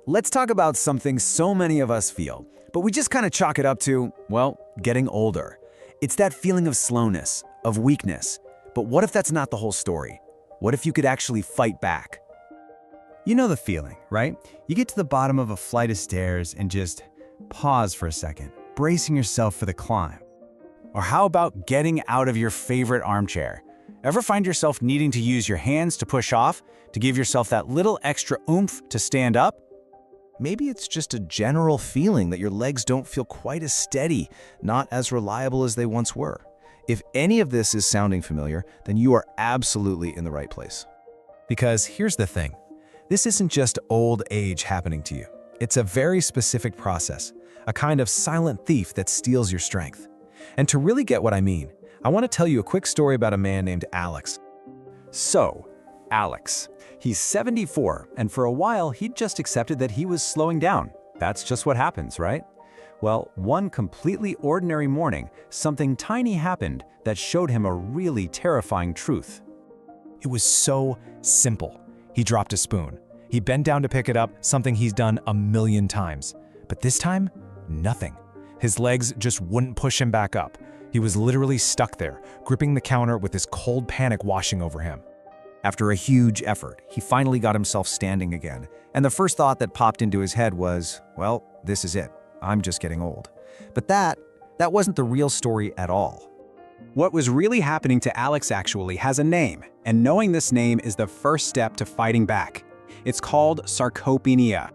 let's talk about something so many of us feel, but we just kind of chalk it up to, well, getting older. It's that feeling of slowness, of weakness. But what if that's not the whole story? What if you could actually fight back? You know the feeling, right? You get to the bottom of a flight of stairs and just pause for a second, bracing yourself for the climb. Or how about getting out of your favorite armchair? Ever find yourself needing to use your hands to push off, to give yourself that little extra oomph to stand up? Maybe it's just a general feeling that your legs don't feel quite as steady, not as reliable as they once were. If any of this is sounding familiar, then you are absolutely in the right place. Because here's the thing. This isn't just old age happening to you. It's a very specific process, a kind of silent thief that steals your strength. And to really get what I mean, I want to tell you a quick story about a man named Alex. So, Alex. He's 74, and for a while he'd just accepted that he was slowing down. That's just what happens, right? Well, one completely ordinary morning, something tiny happened that showed him a really terrifying truth. It was so simple. He dropped a spoon. He bent down to pick it up, something he's done a million times. But this time, nothing. His legs just wouldn't push him back up. He was literally stuck there, gripping the counter with this cold panic washing over him. After a huge effort, he finally got himself standing again, and the first thought that popped into his head was, well, this is it. I'm just getting old. But that wasn't the real story at all. What was really happening to Alex actually has a name, and knowing this name is the first step to fighting back. It's called sarcopenia.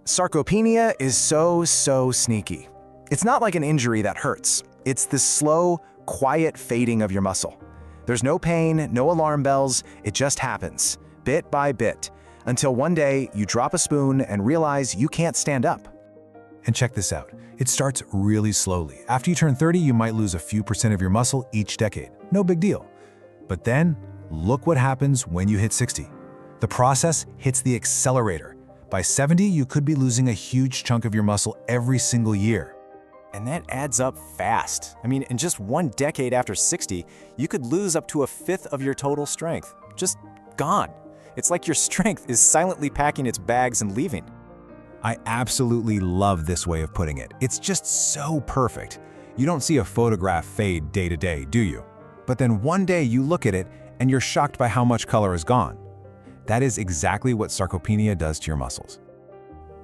Sarcopenia is so sneaky. It's not like an injury that hurts. It's the slow, quiet fading of your muscle. There's no pain, no alarm bells, it just happens, bit by bit, until one day you drop a spoon and realize you can't stand up. And check this out, it starts really slowly. After you turn 30, you might lose a few percent of your muscle each decade. No big deal. But then, look what happens when you hit 60. The process hits the accelerator. By 70, you could be losing a huge chunk of your muscle every single year. And that adds up fast. I mean, in just one decade after 60, you could lose up to a fifth of your total strength. Just gone. It's like your strength is silently packing its bags and leaving. I absolutely love this way of putting it. It's just so perfect. You don't see a photograph fade day to day, do you? But then one day you look at it and you're shocked by how much color is gone. That is exactly what sarcopenia does to your muscles.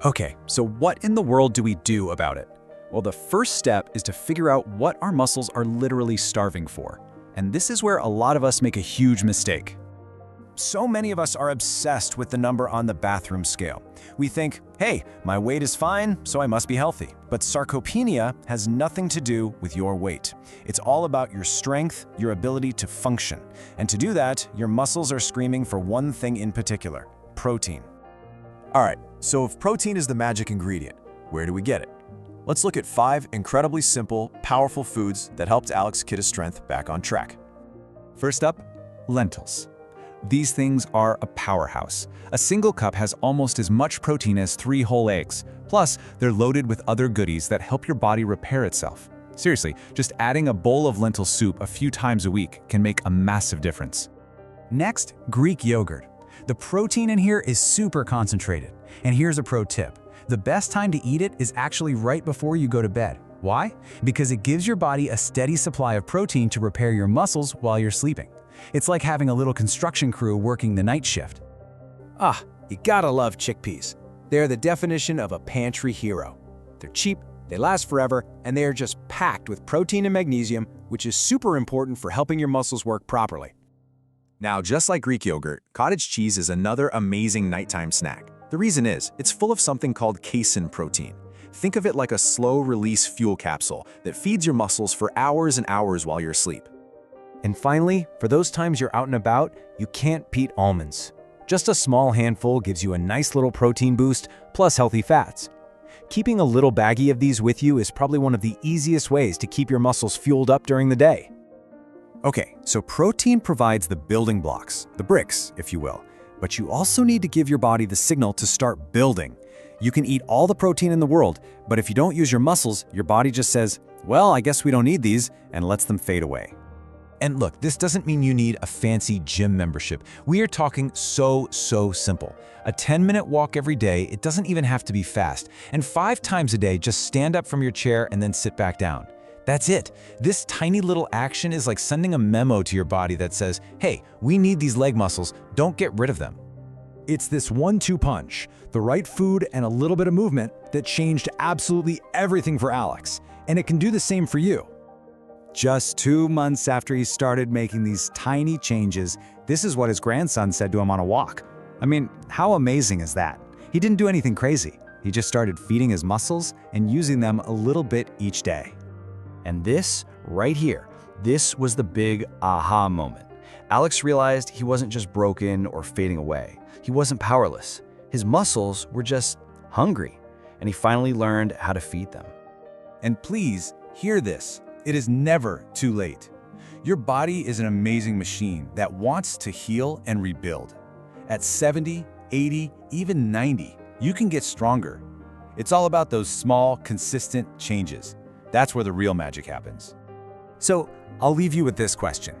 Okay, so what in the world do we do about it? Well, the first step is to figure out what our muscles are literally starving for. And this is where a lot of us make a huge mistake. So many of us are obsessed with the number on the bathroom scale. We think, hey, my weight is fine, so I must be healthy. But sarcopenia has nothing to do with your weight. It's all about your strength, your ability to function. And to do that, your muscles are screaming for one thing in particular: protein. All right, so if protein is the magic ingredient, where do we get it? Let's look at 5 incredibly simple, powerful foods that helped Alex get his strength back on track. First up, lentils. These things are a powerhouse. A single cup has almost as much protein as 3 whole eggs. Plus, they're loaded with other goodies that help your body repair itself. Seriously, just adding a bowl of lentil soup a few times a week can make a massive difference. Next, Greek yogurt. The protein in here is super concentrated. And here's a pro tip. The best time to eat it is actually right before you go to bed. Why? Because it gives your body a steady supply of protein to repair your muscles while you're sleeping. It's like having a little construction crew working the night shift. You gotta love chickpeas. They're the definition of a pantry hero. They're cheap, they last forever, and they are just packed with protein and magnesium, which is super important for helping your muscles work properly. Now, just like Greek yogurt, cottage cheese is another amazing nighttime snack. The reason is, it's full of something called casein protein. Think of it like a slow-release fuel capsule that feeds your muscles for hours and hours while you're asleep. And finally, for those times you're out and about, you can't beat almonds. Just a small handful gives you a nice little protein boost, plus healthy fats. Keeping a little baggie of these with you is probably one of the easiest ways to keep your muscles fueled up during the day. Okay, so protein provides the building blocks, the bricks, if you will. But you also need to give your body the signal to start building. You can eat all the protein in the world, but if you don't use your muscles, your body just says, well, I guess we don't need these, and lets them fade away. And look, this doesn't mean you need a fancy gym membership. We are talking so simple. A 10-minute walk every day, it doesn't even have to be fast. And 5 times a day, just stand up from your chair and then sit back down. That's it. This tiny little action is like sending a memo to your body that says, hey, we need these leg muscles, don't get rid of them. It's this 1-2 punch, the right food and a little bit of movement, that changed absolutely everything for Alex. And it can do the same for you. Just 2 months after he started making these tiny changes, this is what his grandson said to him on a walk. I mean, how amazing is that? He didn't do anything crazy. He just started feeding his muscles and using them a little bit each day. And this, right here, this was the big aha moment. Alex realized he wasn't just broken or fading away. He wasn't powerless. His muscles were just hungry, and he finally learned how to feed them. And please, hear this. It is never too late. Your body is an amazing machine that wants to heal and rebuild. At 70, 80, even 90, you can get stronger. It's all about those small, consistent changes. That's where the real magic happens. So, I'll leave you with this question.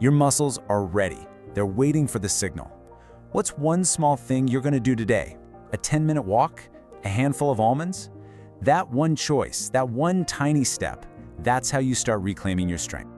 Your muscles are ready. They're waiting for the signal. What's one small thing you're going to do today? A 10-minute walk? A handful of almonds? That one choice, that one tiny step, that's how you start reclaiming your strength.